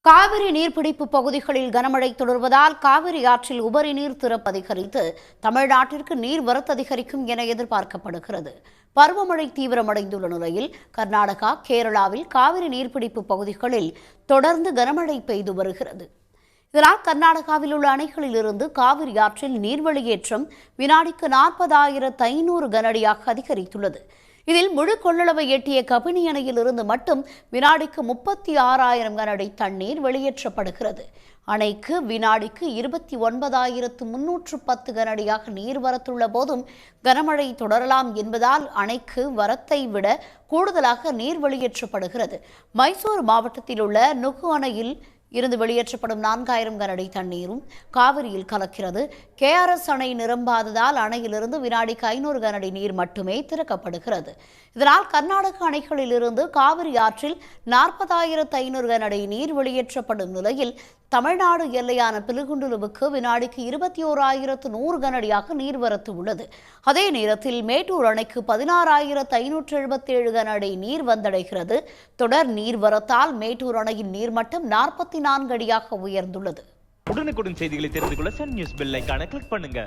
காவிரி நீர்பிடிப்பு பகுதிகளில் கனமழை தொடர்வதால் காவிரி ஆற்றில் உபரி நீர் திறப்பு அதிகரித்து தமிழ்நாட்டிற்கு நீர்வரத்து அதிகரிக்கும் என எதிர்பார்க்கப்படுகிறது. பருவமழை தீவிரமடைந்துள்ள நிலையில் கர்நாடகா, கேரளாவில் காவிரி நீர்பிடிப்பு பகுதிகளில் தொடர்ந்து கனமழை பெய்து வருகிறது. இதனால் கர்நாடகாவில் உள்ள அணைகளில் இருந்து காவிரி ஆற்றில் நீர் வெளியேற்றம் வினாடிக்கு 40,500 கனஅடியாக அதிகரித்துள்ளது. இதில் முழு கொள்ளளவை எட்டிய கபினி அணையில் இருந்து மட்டும் வினாடிக்கு 36,000 கனஅடி தண்ணீர் வெளியேற்றப்படுகிறது. அணைக்கு வினாடிக்கு 29,310 கனஅடியாக நீர் வரத்துள்ள போதும் கனமழை தொடரலாம் என்பதால் அணைக்கு வரத்தை விட கூடுதலாக நீர் வெளியேற்றப்படுகிறது. மைசூர் மாவட்டத்தில் உள்ள நுகு அணையில் இருந்து வெளியேற்றப்படும் 4,000 கனஅடி தண்ணீரும் காவிரியில் கலக்கிறது. கேஆர்எஸ் அணை நிரம்பாததால் அணையிலிருந்து வினாடிக்கு 500 கனஅடி நீர் மட்டுமே திறக்கப்படுகிறது. இதனால் கர்நாடக அணைகளில் இருந்து காவிரி ஆற்றில் 40,500 கனஅடி நீர் வெளியேற்றப்படும் நிலையில் தமிழ்நாடு எல்லையான பிலிகுண்டுலுவுக்கு வினாடிக்கு 21,100 கனஅடியாக நீர்வரத்து உள்ளது. அதே நேரத்தில் மேட்டூர் அணைக்கு 16,577 கனஅடி நீர் வந்தடைகிறது. தொடர் நீர்வரத்தால் மேட்டூர் அணையின் நீர்மட்டம் 44 அடியாக உயர்ந்துள்ளது. உடனுக்குடன் செய்திகளை தெரிந்து கொள்ள சன் நியூஸ் பெல் ஐகானை கிளிக் பண்ணுங்க.